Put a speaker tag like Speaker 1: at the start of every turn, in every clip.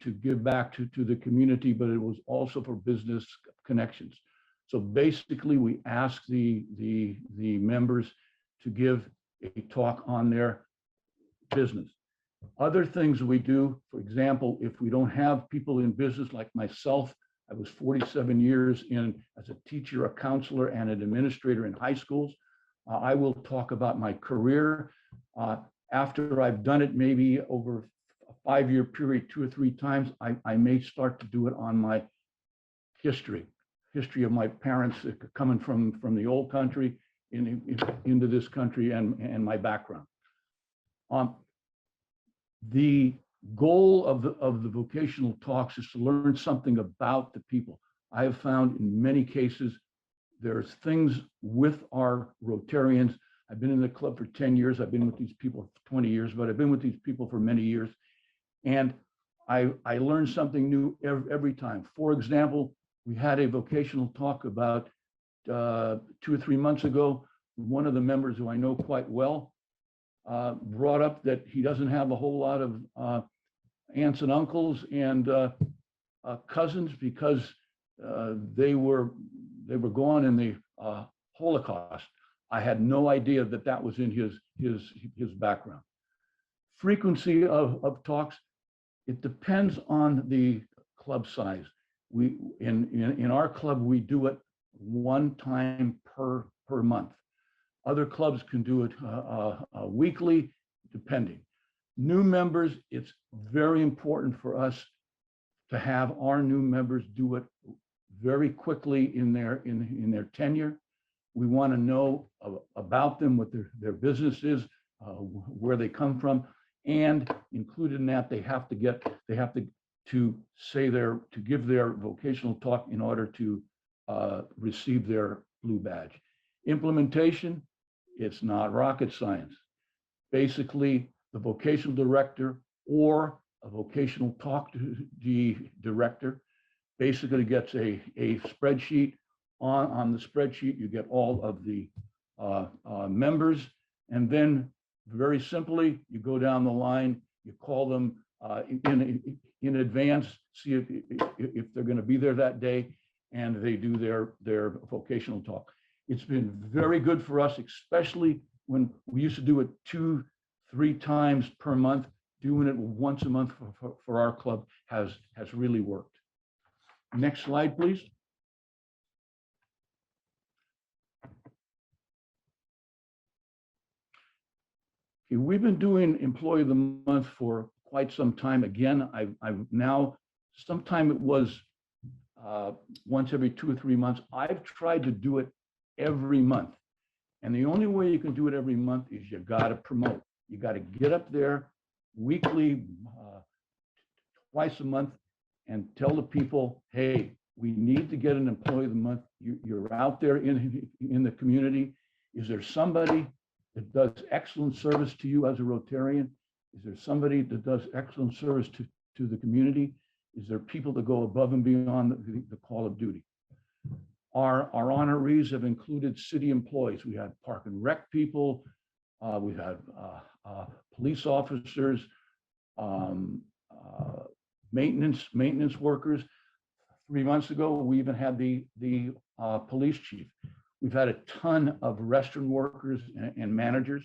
Speaker 1: to give back to the community, but it was also for business connections. So basically, we ask the members to give a talk on their business. Other things we do, for example, if we don't have people in business like myself, I was 47 years as a teacher, a counselor, and an administrator in high schools. I will talk about my career. After I've done it maybe over a 5-year period, 2 or 3 times, I may start to do it on my history of my parents coming from the old country into this country and my background. The goal of the vocational talks is to learn something about the people. I have found in many cases, there's things with our Rotarians. I've been in the club for 10 years. I've been with these people for 20 years, but I've been with these people for many years. And I learn something new every time. For example, we had a vocational talk about 2 or 3 months ago. One of the members who I know quite well brought up that he doesn't have a whole lot of aunts and uncles and cousins because they were gone in the Holocaust. I had no idea that that was in his background. Frequency of talks, it depends on the club size. We in our club we do it 1 time per month. Other clubs can do it weekly, depending. New members, it's very important for us to have our new members do it very quickly in their tenure. We want to know about them, what their business is, where they come from, and included in that, they have to give their vocational talk in order to receive their blue badge. Implementation, it's not rocket science. Basically, the vocational director or a vocational talk director basically gets a spreadsheet. On the spreadsheet, you get all of the members, and then very simply, you go down the line, you call them in advance, see if they're going to be there that day, and they do their vocational talk. It's been very good for us, especially when we used to do it 2-3 times per month. Doing it once a month for our club has really worked. Next slide, please. Okay, we've been doing Employee of the Month for quite some time. Again, I've now, sometime it was once every 2 or 3 months. I've tried to do it every month. And the only way you can do it every month is you got to promote. You got to get up there weekly, twice a month, and tell the people, hey, we need to get an Employee of the Month. You're out there in the community. Is there somebody that does excellent service to you as a Rotarian? Is there somebody that does excellent service to the community? Is there people that go above and beyond the call of duty? Our honorees have included city employees. We had park and rec people. We've had police officers, maintenance workers. 3 months ago, we even had the police chief. We've had a ton of restaurant workers and managers.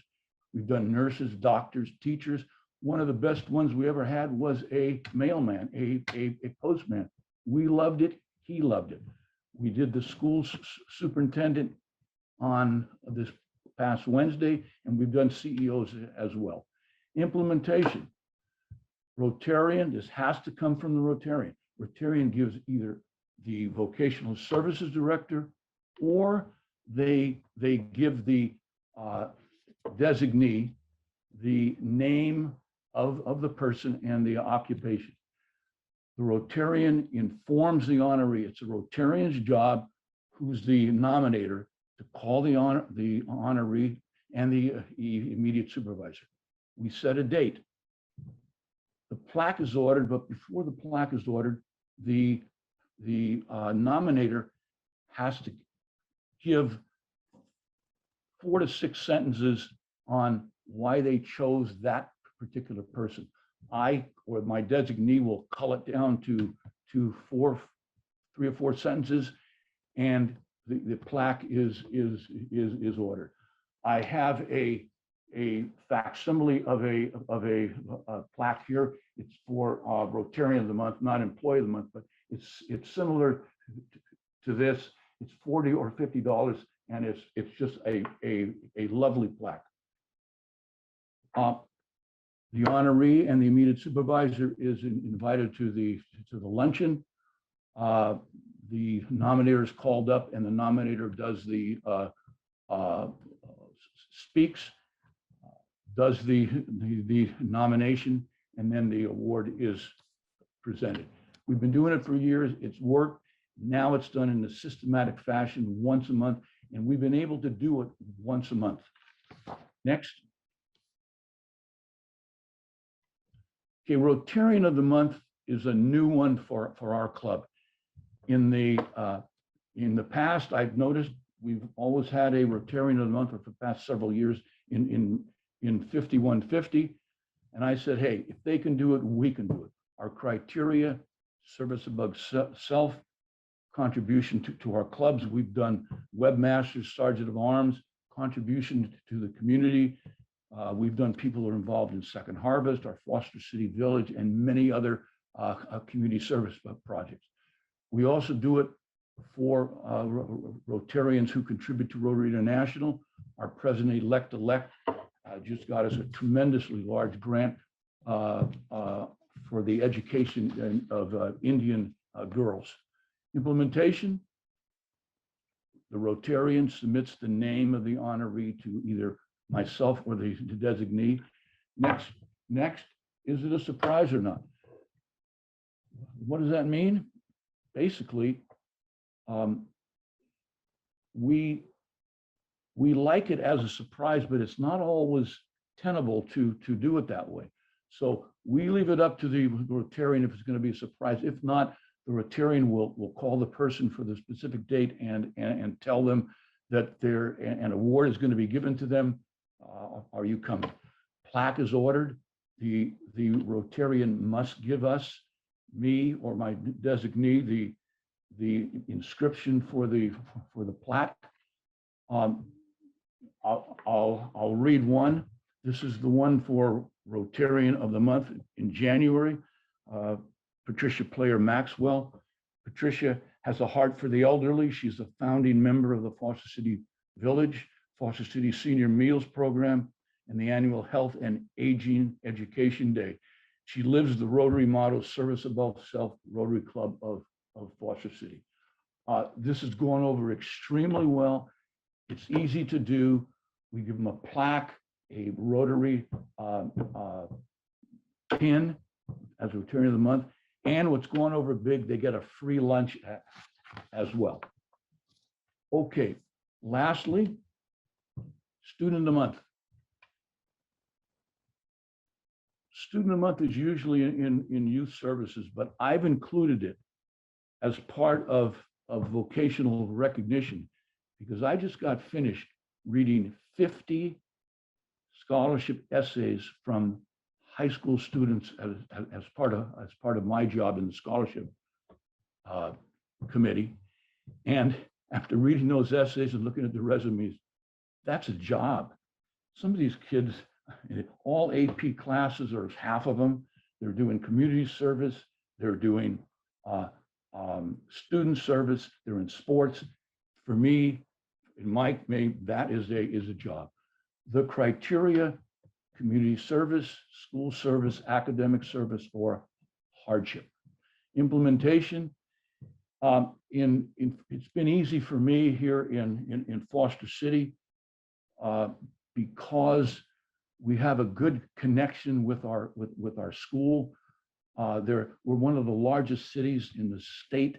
Speaker 1: We've done nurses, doctors, teachers. One of the best ones we ever had was a mailman, a postman. We loved it. He loved it. We did the school superintendent on this past Wednesday, and we've done CEOs as well. Implementation. Rotarian, this has to come from the Rotarian. Rotarian gives either the vocational services director or they give the designee the name of the person and the occupation. The Rotarian informs the honoree. It's a Rotarian's job, who's the nominator, to call the honoree and the immediate supervisor. We set a date. The plaque is ordered, but before the plaque is ordered, the nominator has to give 4 to 6 sentences on why they chose that particular person. I or my designee will cull it down to 3 or 4 sentences, and the plaque is ordered. I have a facsimile of a plaque here. It's for Rotarian of the Month, not Employee of the Month, but it's similar to this. It's $40 or $50, and it's just a lovely plaque. The honoree and the immediate supervisor is invited to the luncheon. The nominator is called up, and the nominator does the speaks, does the nomination, and then the award is presented. We've been doing it for years. It's worked. Now it's done in a systematic fashion once a month, and we've been able to do it once a month. Next. Okay, Rotarian of the Month is a new one for our club. In the past, I've noticed we've always had a Rotarian of the Month for the past several years in 5150. And I said, hey, if they can do it, we can do it. Our criteria: service above self, contribution to our clubs. We've done webmasters, sergeant of arms, contribution to the community. We've done people who are involved in Second Harvest, our Foster City Village, and many other community service projects. We also do it for Rotarians who contribute to Rotary International. Our president-elect just got us a tremendously large grant for the education of Indian girls. Implementation: the Rotarian submits the name of the honoree to either myself or the designee. Next, is it a surprise or not? What does that mean? Basically, we like it as a surprise, but it's not always tenable to do it that way. So we leave it up to the Rotarian if it's going to be a surprise. If not, the Rotarian will call the person for the specific date and tell them that an award is going to be given to them. Are you coming? Plaque is ordered. The Rotarian must give us, me or my designee, the inscription for the plaque. I'll read one. This is the one for Rotarian of the Month in January. Patricia Player Maxwell. Patricia has a heart for the elderly. She's a founding member of the Foster City Village, Foster City Senior Meals Program, and the annual Health and Aging Education Day. She lives the Rotary motto, service above self, Rotary Club of Foster City. This has gone over extremely well. It's easy to do. We give them a plaque, a Rotary pin as a Rotarian of the Month, and what's going over big, they get a free lunch as well. Okay, lastly, Student of the Month. Student of the Month is usually in youth services, but I've included it as part of vocational recognition because I just got finished reading 50 scholarship essays from high school students as part of my job in the scholarship committee. And after reading those essays and looking at the resumes, that's a job. Some of these kids, all AP classes, or half of them, they're doing community service, they're doing student service, they're in sports. For me, in my that is a job. The criteria: community service, school service, academic service, or hardship. Implementation. It's been easy for me here in Foster City because we have a good connection with our school. We're one of the largest cities in the state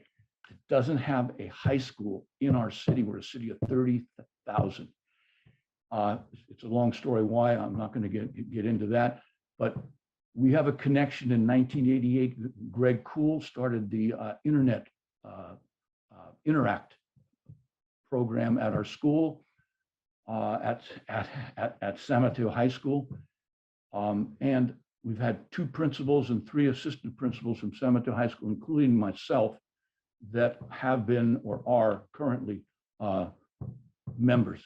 Speaker 1: that doesn't have a high school in our city. We're a city of 30,000. It's a long story why. I'm not going to get into that, but we have a connection. In 1988, Greg Kuhl started the Internet Interact program at our school, at San Mateo High School. And We've had 2 principals and 3 assistant principals from San Mateo High School, including myself, that have been or are currently members.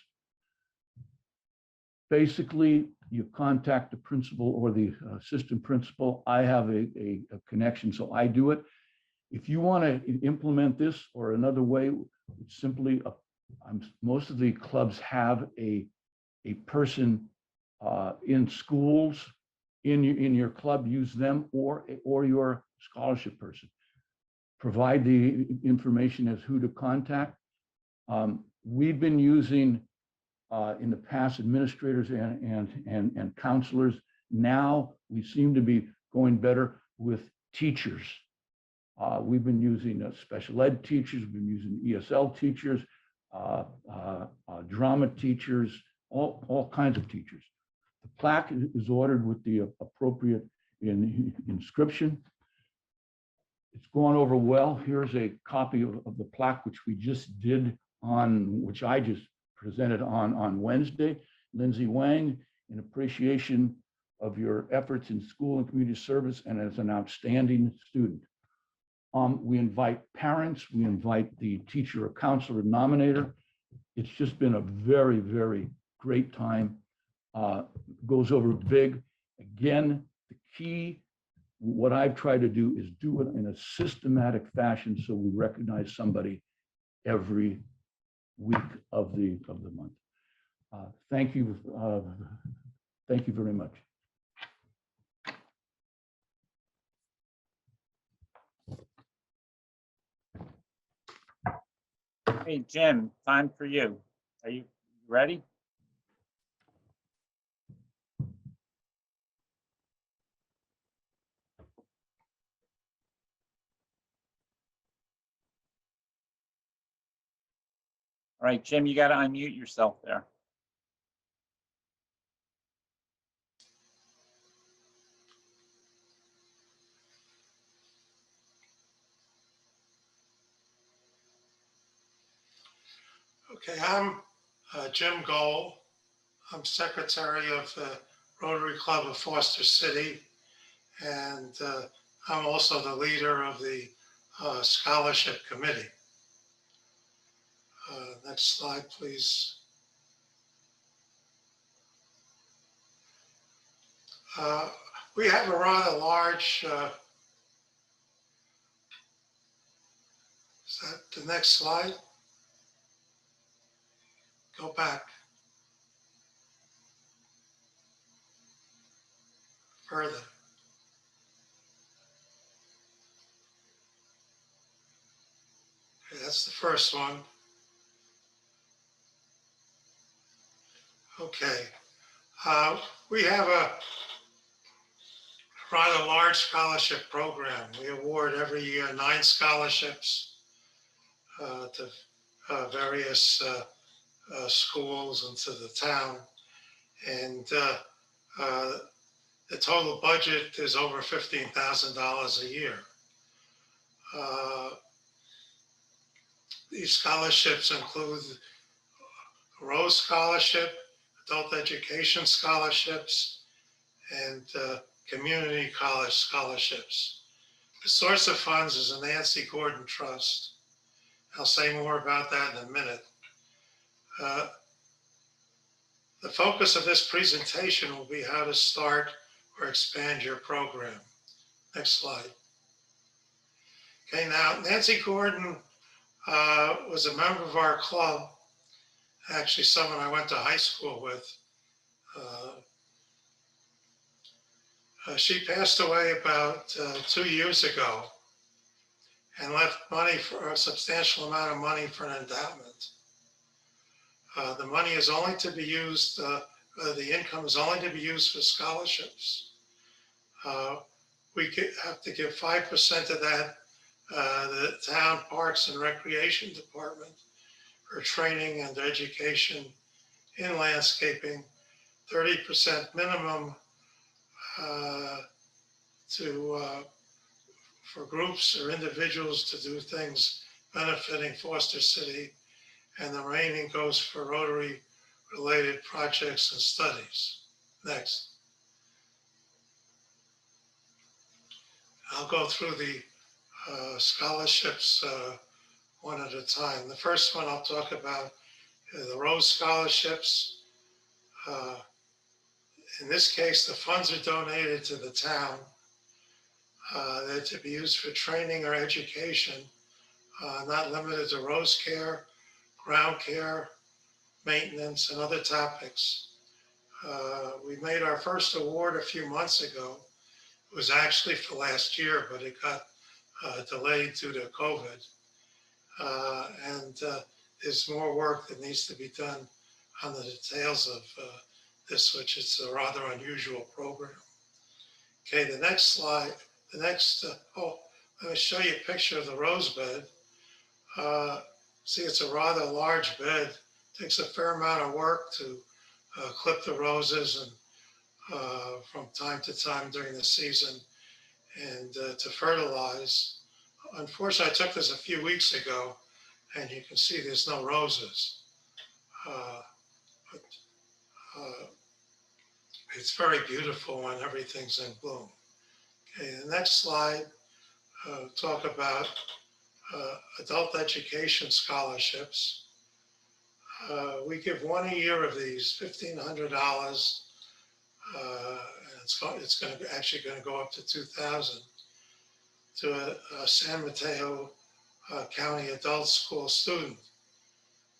Speaker 1: Basically, you contact the principal or the assistant principal. I have a connection, so I do it. If you want to implement this or another way, it's simply most of the clubs have a person in schools in your club. Use them or your scholarship person. Provide the information as who to contact. We've been using in the past administrators and counselors. Now we seem to be going better with teachers. We've been using special ed teachers, we've been using ESL teachers, drama teachers, all kinds of teachers. The plaque is ordered with the appropriate inscription. It's gone over well. Here's a copy of the plaque, which we just did which I just presented on Wednesday. Lindsay Wang, in appreciation of your efforts in school and community service and as an outstanding student. We invite parents, we invite the teacher or counselor nominator. It's just been a very, very great time. Goes over big. Again, the key, what I've tried to do is do it in a systematic fashion so we recognize somebody every week of the month. Thank you. Thank you very much.
Speaker 2: Hey, Jim, time for you. Are you ready? All right, Jim, you got to unmute yourself there.
Speaker 3: Okay, I'm Jim Gold. I'm secretary of the Rotary Club of Foster City, and I'm also the leader of the scholarship committee. Next slide, please. We have a rather large, is that the next slide? Go back. Further. Okay, that's the first one. Okay. We have a rather large scholarship program. We award every year 9 scholarships to various schools and to the town. And the total budget is over $15,000 a year. These scholarships include Rose Scholarship, Adult Education Scholarships, and Community College Scholarships. The source of funds is the Nancy Gordon Trust. I'll say more about that in a minute. The focus of this presentation will be how to start or expand your program. Next slide. Okay, now Nancy Gordon was a member of our club, actually someone I went to high school with. She passed away about 2 years ago and left money for a substantial amount of money for an endowment. The money is only to be used, the income is only to be used for scholarships. We have to give 5% of that the town Parks and Recreation Department for training and education in landscaping, 30% minimum for groups or individuals to do things benefiting Foster City, and the remaining goes for Rotary related projects and studies. Next. I'll go through the scholarships one at a time. The first one I'll talk about the Rose Scholarships. Uh, in this case, the funds are donated to the town. They're to be used for training or education, not limited to rose care, ground care, maintenance, and other topics. We made our first award a few months ago. It was actually for last year, but it got delayed due to COVID. And there's more work that needs to be done on the details of this, which is a rather unusual program. Okay, the next slide, let me show you a picture of the rose bed. See, it's a rather large bed. Takes a fair amount of work to clip the roses and from time to time during the season and to fertilize. Unfortunately, I took this a few weeks ago and you can see there's no roses. But it's very beautiful when everything's in bloom. Okay, the next slide, talk about adult education scholarships. We give one a year of these, $1,500. It's going to actually going to go up to $2,000 to a San Mateo County adult school student.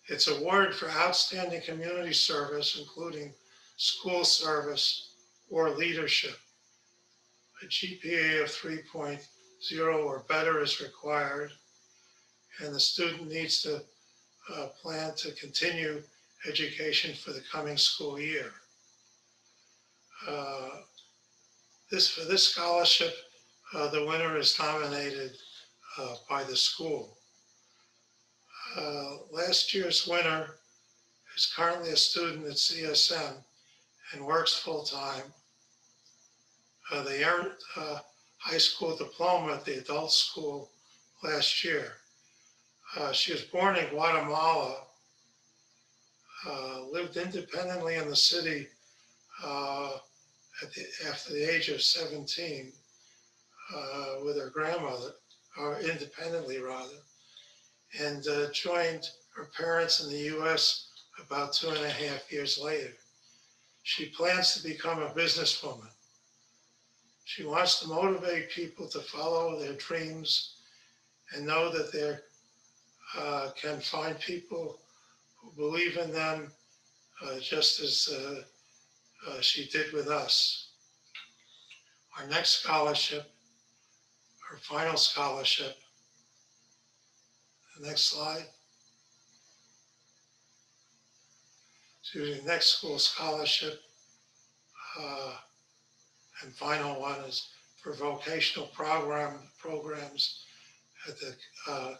Speaker 3: It's awarded for outstanding community service, including school service or leadership. A GPA of 3.0 or better is required, and the student needs to plan to continue education for the coming school year. For this scholarship, the winner is nominated by the school. Last year's winner is currently a student at CSM and works full-time. They earned a high school diploma at the adult school last year. She was born in Guatemala, lived independently in the city after the age of 17 with her grandmother, or independently rather, and joined her parents in the US about 2.5 years later. She plans to become a businesswoman. She wants to motivate people to follow their dreams and know that they can find people who believe in them just as she did with us. Our next scholarship, our final scholarship, the next slide. To the next school scholarship, and final one is for vocational programs at the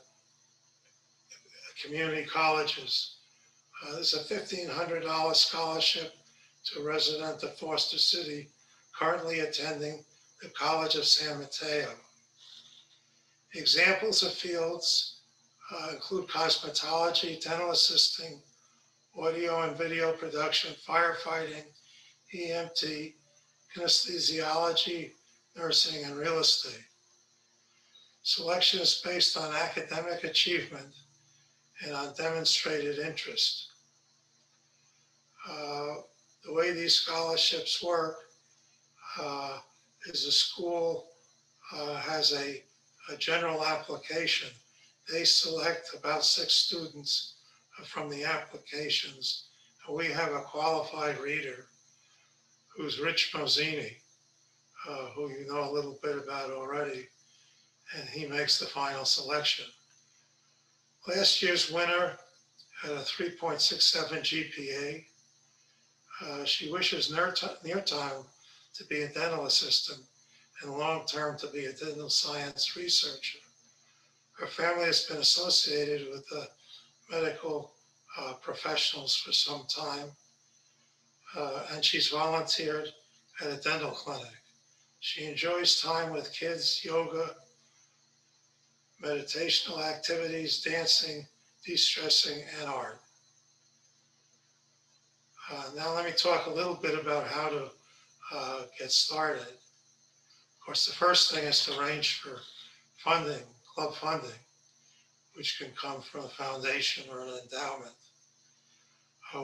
Speaker 3: community colleges. This is a $1,500 scholarship to a resident of Foster City currently attending the College of San Mateo. Examples of fields include cosmetology, dental assisting, audio and video production, firefighting, EMT, anesthesiology, nursing, and real estate. Selection is based on academic achievement and on demonstrated interest. The way these scholarships work is the school has a general application. They select about 6 students from the applications. And we have a qualified reader who's Rich Mozzini, who you know a little bit about already, and he makes the final selection. Last year's winner had a 3.67 GPA. She wishes near time to be a dental assistant and long-term to be a dental science researcher. Her family has been associated with the medical professionals for some time, and she's volunteered at a dental clinic. She enjoys time with kids, yoga, meditational activities, dancing, de-stressing, and art. Now let me talk a little bit about how to get started. course, the first thing is to arrange for funding, club funding, which can come from a foundation or an endowment.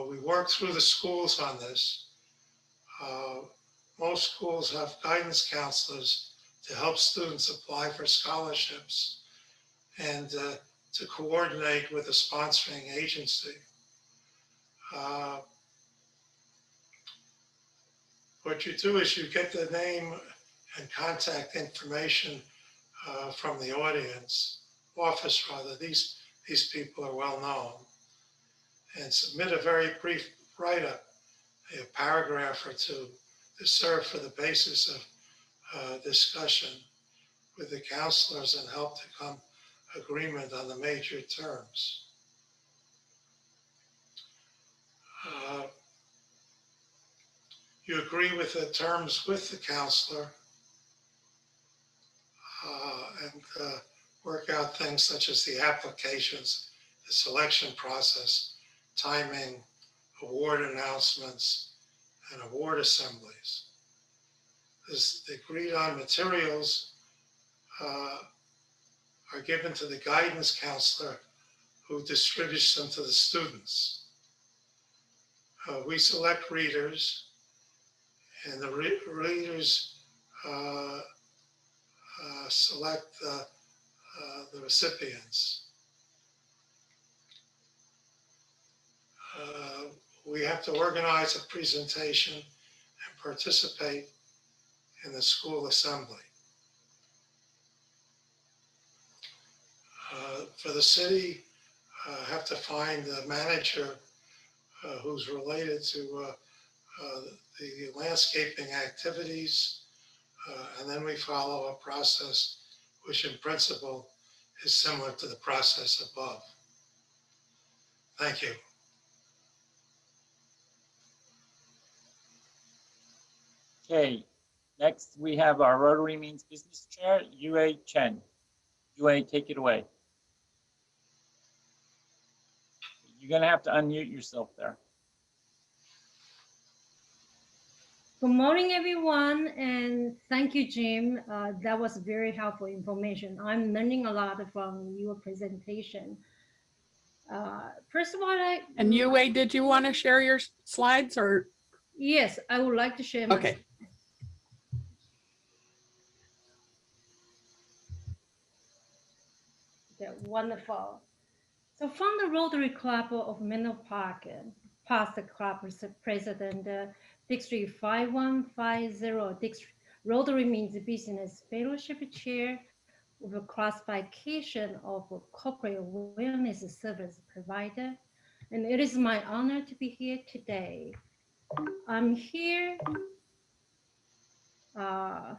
Speaker 3: We work through the schools on this. Most schools have guidance counselors to help students apply for scholarships and to coordinate with a sponsoring agency. What you do is you get the name and contact information from the office rather. These people are well known, and submit a very brief write-up, a paragraph or two, to serve for the basis of discussion with the counselors and help to come agreement on the major terms. You agree with the terms with the counselor and work out things such as the applications, the selection process, timing, award announcements, and award assemblies. The agreed on materials are given to the guidance counselor who distributes them to the students. We select readers, and the readers select the recipients. We have to organize a presentation and participate in the school assembly. For the city, have to find a manager who's related to the landscaping activities, and then we follow a process which in principle is similar to the process above. Thank you.
Speaker 2: Okay, next we have our Rotary Means Business Chair, Yue Chen. Yue, take it away. You're gonna have to unmute yourself there.
Speaker 4: Good morning, everyone, and thank you, Jim. That was very helpful information. I'm learning a lot from your presentation. First of all,
Speaker 5: And Yue, did you want to share your slides or?
Speaker 4: yes, I would like to share my
Speaker 5: Okay.
Speaker 4: Okay, wonderful. So from the Rotary Club of Menlo Park, past club president, District 5150, District Rotary Means Business Fellowship Chair with a classification of a corporate wellness service provider. And it is my honor to be here today. I'm here, hold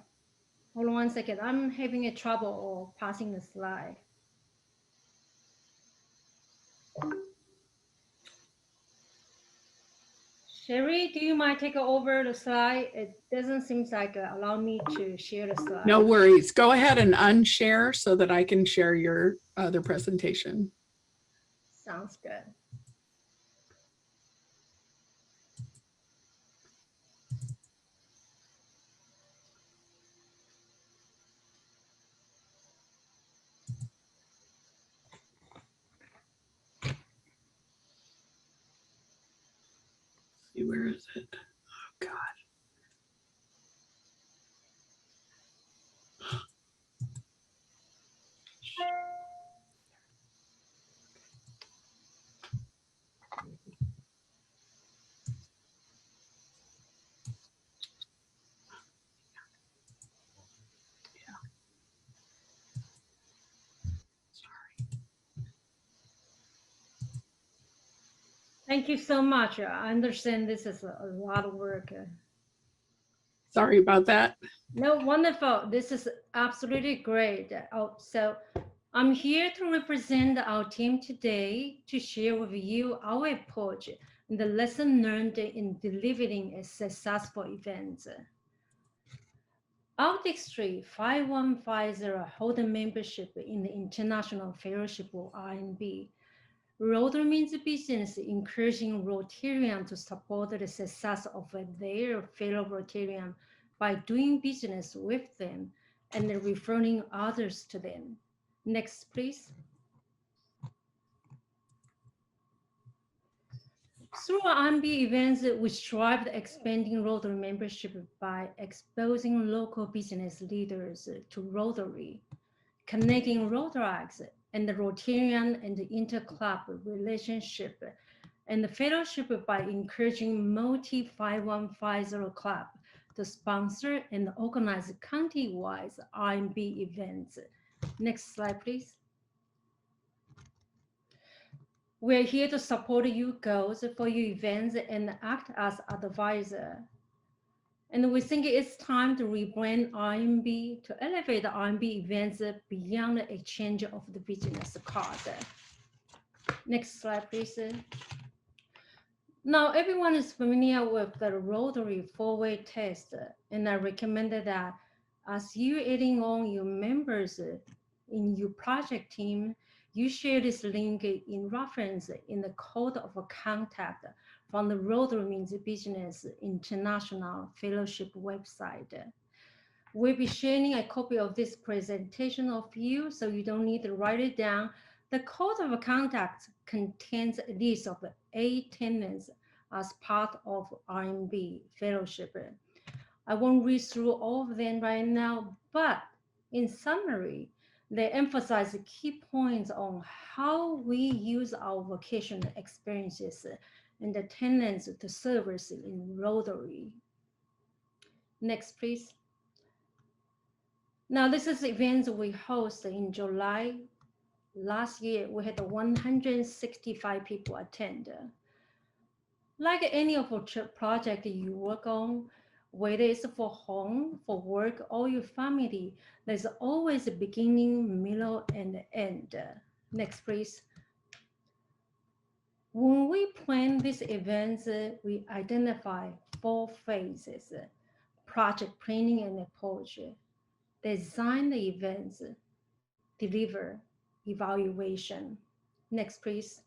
Speaker 4: on one second. I'm having a trouble passing the slide. Sherry, do you mind taking over the slide? It doesn't seem like allow me to share the slide.
Speaker 5: No worries. Go ahead and unshare so that I can share your other presentation.
Speaker 4: Sounds good.
Speaker 5: See, where is it? Oh, God.
Speaker 4: Thank you so much. I understand this is a lot of work.
Speaker 5: Sorry about that.
Speaker 4: No, wonderful. This is absolutely great. So I'm here to represent our team today to share with you our approach and the lesson learned in delivering a successful event. Our District 5150 hold a membership in the International Fellowship of RMB. Rotary Means Business encouraging Rotarians to support the success of their fellow Rotarians by doing business with them and referring others to them. Next, please. Through RMB events, we strive to expanding Rotary membership by exposing local business leaders to Rotary, connecting Rotaract and the Rotarian and the inter-club relationship, and the fellowship by encouraging multi-5150 club to sponsor and organize county-wide RMB events. Next slide, please. We're here to support your goals for your events and act as advisor. And we think it's time to rebrand RMB to elevate the RMB events beyond the exchange of the business card. Next slide, please. Now, everyone is familiar with the Rotary four-way test, and I recommend that as you're adding on your members in your project team, you share this link in reference in the code of contact from the Rotary Means Business International Fellowship website. We'll be sharing a copy of this presentation of you, so you don't need to write it down. The code of contact contains a list of 8 tenants as part of RMB Fellowship. I won't read through all of them right now, but in summary, they emphasize key points on how we use our vocational experiences and the tenants to service in Rotary. Next, please. Now, this is events we host in July. Last year, we had 165 people attend. Like any of the project you work on, whether it's for home, for work, or your family, there's always a beginning, middle, and end. Next, please. When we plan these events, we identify 4 phases: project planning and approach, design the events, deliver, evaluation. Next, please.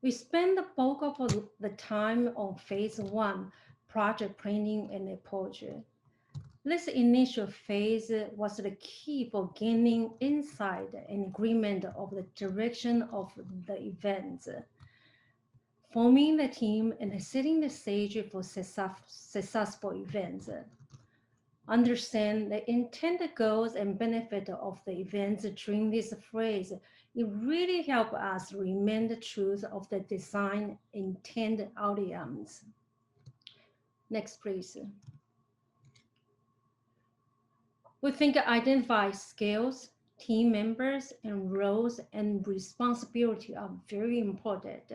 Speaker 4: We spend the bulk of the time on phase 1, project planning and approach. This initial phase was the key for gaining insight and agreement of the direction of the event, forming the team and setting the stage for successful events. Understand the intended goals and benefit of the events during this phase. It really helps us remain the truth of the design intended outcomes. Next, please. We think identify skills, team members, and roles and responsibility are very important.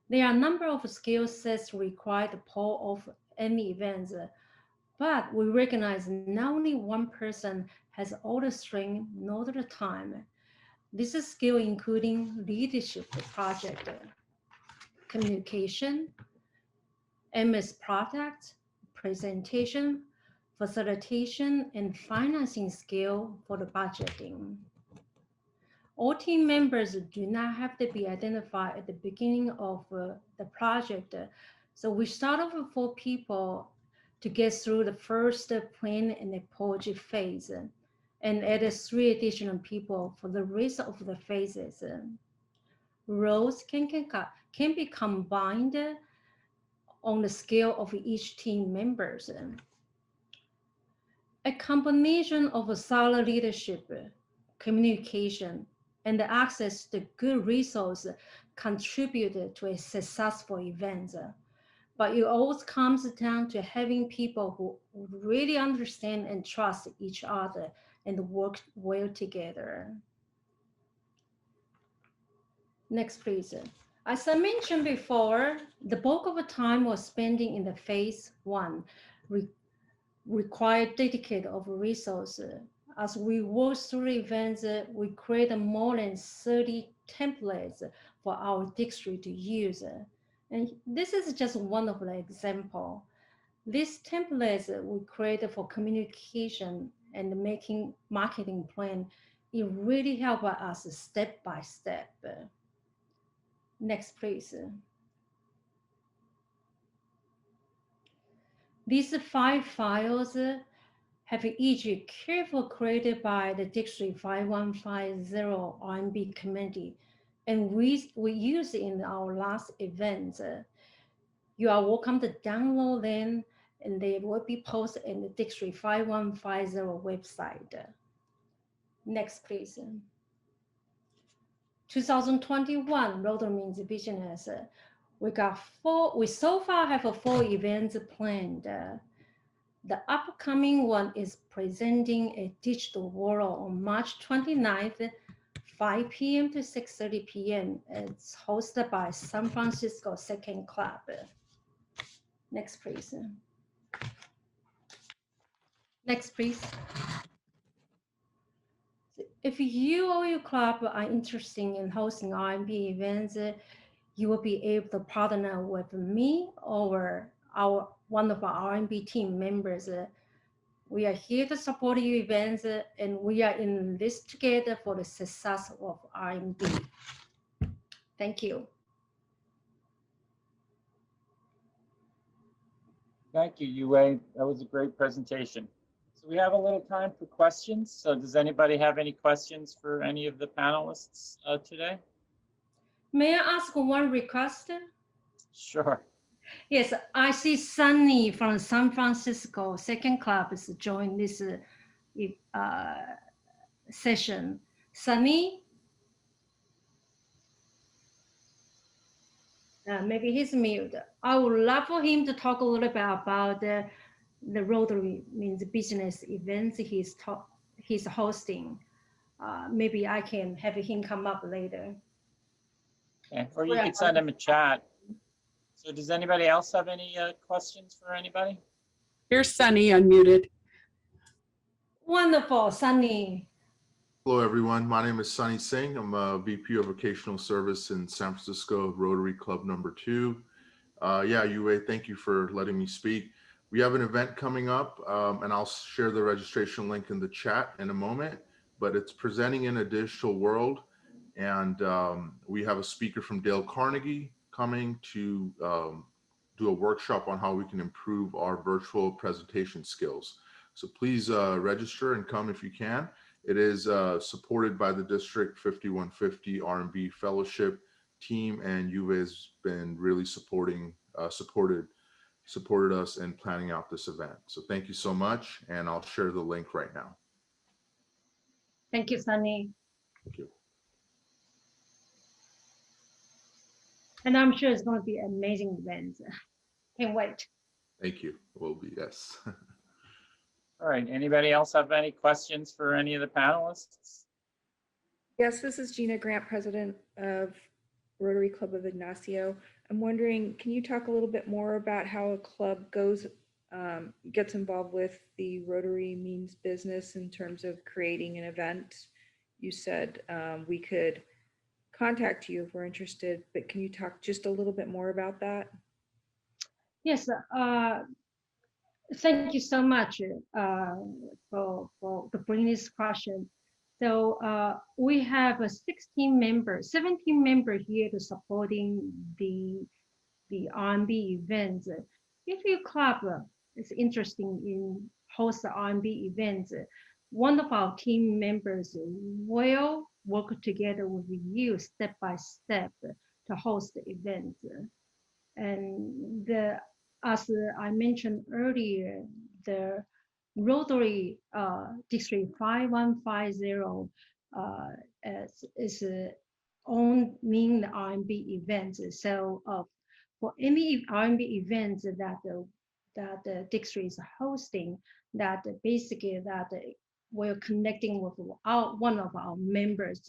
Speaker 4: There are a number of skill sets required to pull off any events, but we recognize not only one person has all the strength, nor the time. This is skill including leadership, project, communication, MS product, presentation, facilitation, and financing skill for the budgeting. All team members do not have to be identified at the beginning of the project. So we start off with 4 people to get through the first plan and approach phase, and add 3 additional people for the rest of the phases. Roles can be combined on the scale of each team members. A combination of solid leadership, communication, and the access to good resources contribute to a successful event. But it always comes down to having people who really understand and trust each other and work well together. Next, please. As I mentioned before, the bulk of the time was spending in the phase 1, required dedicated of resources. As we work through events, we create more than 30 templates for our district to use. And this is just one of the examples. These templates we created for communication and making marketing plan, it really helped us step by step. Next, please. These 5 files have each carefully created by the District 5150 RMB committee, and we use in our last event. You are welcome to download them, and they will be posted in the District 5150 website. Next, please. 2021 Rotary Means Business. We so far have 4 events planned. The upcoming one is presenting a digital world on March 29th, 5 p.m. to 6:30 p.m. It's hosted by San Francisco Second Club. Next, please. Next, please. If you or your club are interested in hosting RMB events, you will be able to partner with me or one of our RMB team members. We are here to support your events, and we are in this together for the success of RMB. Thank you.
Speaker 2: Thank you, Yue. That was a great presentation. So we have a little time for questions. So does anybody have any questions for any of the panelists today?
Speaker 4: May I ask one request?
Speaker 2: Sure.
Speaker 4: Yes, I see Sunny from San Francisco Second Club is joined this session. Sunny? Maybe he's mute. I would love for him to talk a little bit about the Rotary Means Business events he's hosting. Maybe I can have him come up later.
Speaker 2: Okay. Or you could send him a chat. So does anybody else have any questions for anybody?
Speaker 5: Here's Sunny unmuted.
Speaker 4: Wonderful, Sunny.
Speaker 6: Hello, everyone. My name is Sunny Singh. I'm a VP of Vocational Service in San Francisco Rotary Club number 2. Yeah, Yue, thank you for letting me speak. We have an event coming up, and I'll share the registration link in the chat in a moment, but it's presenting in a digital world. And we have a speaker from Dale Carnegie coming to do a workshop on how we can improve our virtual presentation skills. So please register and come if you can. It is supported by the District 5150 RMB Fellowship team, and Yue has been really supported us in planning out this event. So thank you so much, and I'll share the link right now.
Speaker 4: Thank you, Sunny.
Speaker 6: Thank you.
Speaker 4: And I'm sure it's going to be an amazing event. Can't wait.
Speaker 6: Thank you. Will be, yes.
Speaker 2: All right. Anybody else have any questions for any of the panelists?
Speaker 7: Yes, this is Gina Grant, president of Rotary Club of Ignacio. I'm wondering, can you talk a little bit more about how a club gets involved with the Rotary Means Business in terms of creating an event? You said we could contact you if we're interested, but can you talk just a little bit more about that?
Speaker 4: Yes, thank you so much for bringing this question. So we have 17 members here to supporting the RMB events. If your club is interested in host RMB events, one of our team members will work together with you step by step to host the event. And as I mentioned earlier, the Rotary District 5150 is owning the RMB events. So for any RMB events that the district is hosting, that basically that we're connecting with one of our members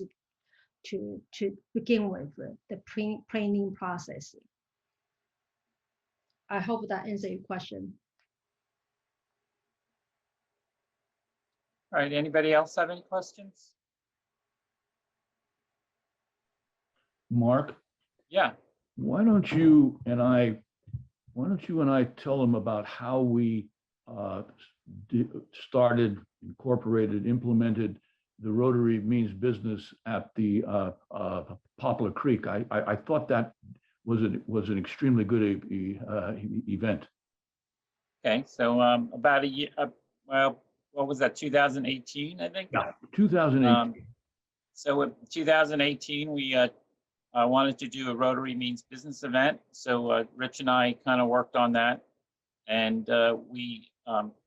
Speaker 4: to begin with the planning process. I hope that answers your question.
Speaker 2: All right. Anybody else have any questions?
Speaker 1: Mark,
Speaker 2: Yeah.
Speaker 1: why don't you and I tell them about how we started, incorporated, implemented the Rotary Means Business at the Poplar Creek. I thought that was an extremely good event.
Speaker 2: Okay, so about a year, well, what was that, 2018, I think?
Speaker 1: Yeah, 2008.
Speaker 2: So in 2018, we wanted to do a Rotary Means Business event. So Rich and I kind of worked on that. And we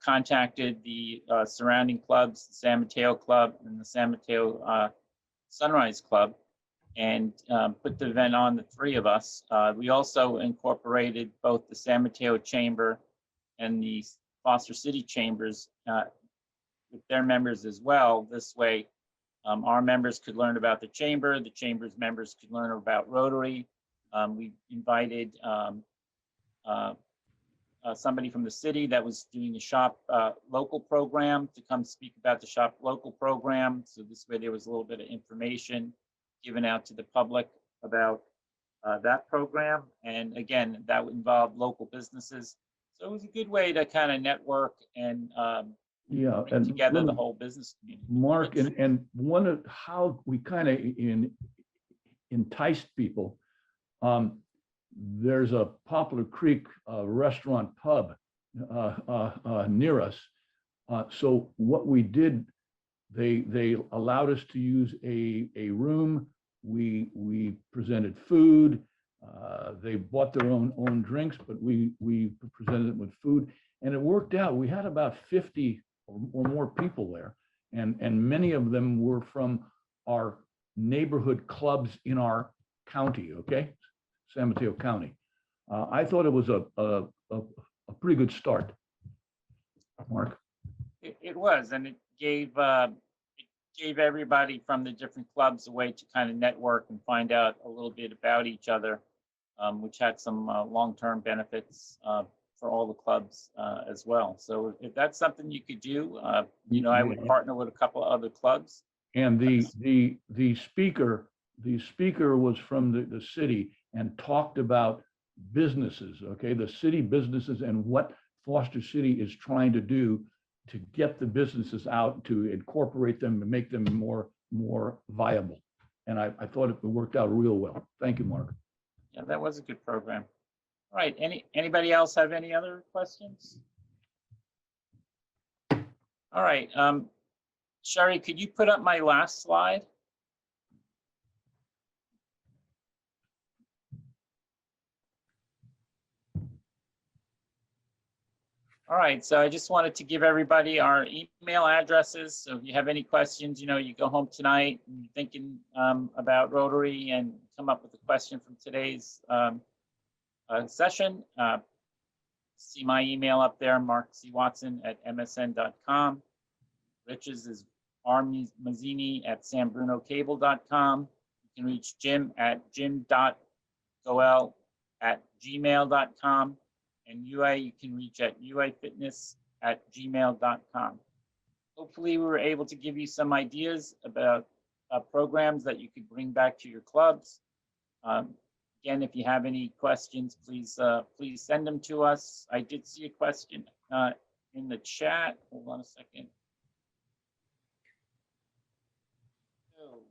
Speaker 2: contacted the surrounding clubs, the San Mateo Club and the San Mateo Sunrise Club, and put the event on, the three of us. We also incorporated both the San Mateo Chamber and the Foster City Chambers with their members as well. This way, our members could learn about the Chamber's members could learn about Rotary. We invited somebody from the city that was doing the Shop Local program to come speak about the Shop Local program. So this way there was a little bit of information given out to the public about that program. And again, that would involve local businesses. So it was a good way to kind of network and
Speaker 1: Yeah,
Speaker 2: bring
Speaker 1: and
Speaker 2: together
Speaker 1: let
Speaker 2: the
Speaker 1: me-
Speaker 2: whole business community.
Speaker 1: Mark, and one of how we kind of enticed people. There's a Poplar Creek restaurant pub near us. So what we did, they allowed us to use a room. We presented food. They bought their own drinks, but we presented them with food, and it worked out. We had about 50 or more people there, and many of them were from our neighborhood clubs in our county. Okay, San Mateo County. I thought it was a pretty good start. Mark.
Speaker 2: It was, and it gave everybody from the different clubs a way to kind of network and find out a little bit about each other, which had some long-term benefits for all the clubs as well. So if that's something you could do, I would partner with a couple of other clubs.
Speaker 1: And the speaker was from the city and talked about businesses, okay, the city businesses and what Foster City is trying to do to get the businesses out, to incorporate them and make them more viable. And I thought it worked out real well. Thank you, Mark.
Speaker 2: Yeah, that was a good program. All right, anybody else have any other questions? All right, Sherry, could you put up my last slide? All right, so I just wanted to give everybody our email addresses. So if you have any questions, you go home tonight and you're thinking about Rotary and come up with a question from today's session. See my email up there, markcwatson@msn.com. Rich's is rmazzini@sanbrunocable.com. You can reach Jim at jim.goel@gmail.com. And UA, you can reach at uafitness@gmail.com. Hopefully we were able to give you some ideas about programs that you could bring back to your clubs. Again, if you have any questions, please send them to us. I did see a question in the chat. Hold on a second. So,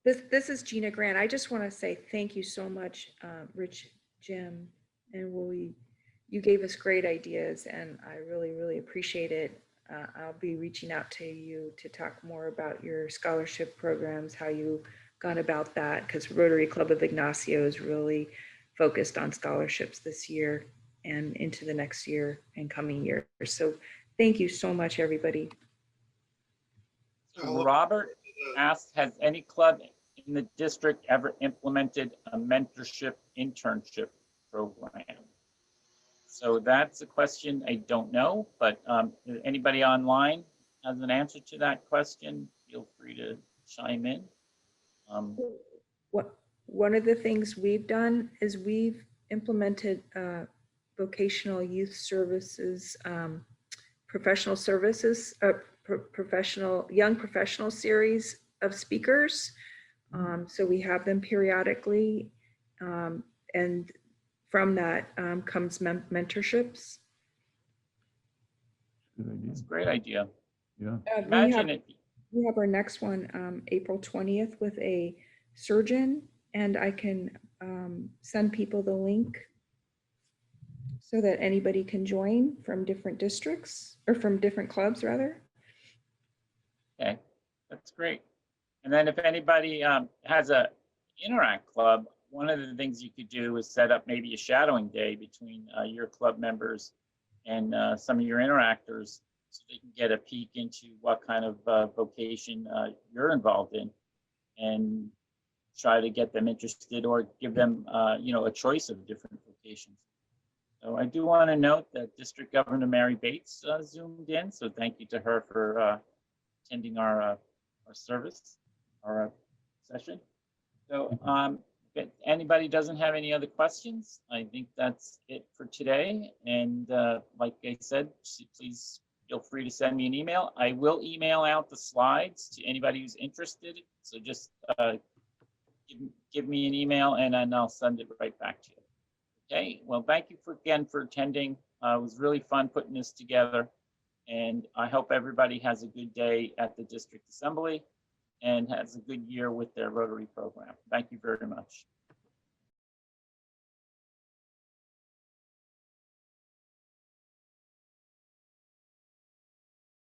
Speaker 7: This is Gina Grant. I just want to say thank you so much, Rich, Jim, and Willie. You gave us great ideas, and I really, really appreciate it. I'll be reaching out to you to talk more about your scholarship programs, how you gone about that, because Rotary Club of Ignacio is really focused on scholarships this year and into the next year and coming years. So thank you so much, everybody.
Speaker 2: Robert asked, has any club in the district ever implemented a mentorship internship program? So that's a question I don't know, but if anybody online has an answer to that question, feel free to chime in.
Speaker 7: One of the things we've done is we've implemented vocational youth services, professional services, young professional series of speakers. So we have them periodically, and from that comes mentorships.
Speaker 1: Good idea.
Speaker 2: It's a great idea.
Speaker 1: Yeah.
Speaker 2: Imagine it.
Speaker 7: We have our next one, April 20th, with a surgeon, and I can send people the link. so that anybody can join from different districts or from different clubs rather?
Speaker 2: Okay, that's great. And then if anybody has a Interact club, one of the things you could do is set up maybe a shadowing day between your club members and some of your interactors, so they can get a peek into what kind of vocation you're involved in, and try to get them interested or give them a choice of different vocations. So I do want to note that District Governor Mary Bates zoomed in, so thank you to her for attending our service, our session. So if anybody doesn't have any other questions, I think that's it for today. And like I said, please feel free to send me an email. I will email out the slides to anybody who's interested. So just give me an email and then I'll send it right back to you. Okay, well, thank you again for attending. It was really fun putting this together. And I hope everybody has a good day at the District Assembly and has a good year with their Rotary program. Thank you very much.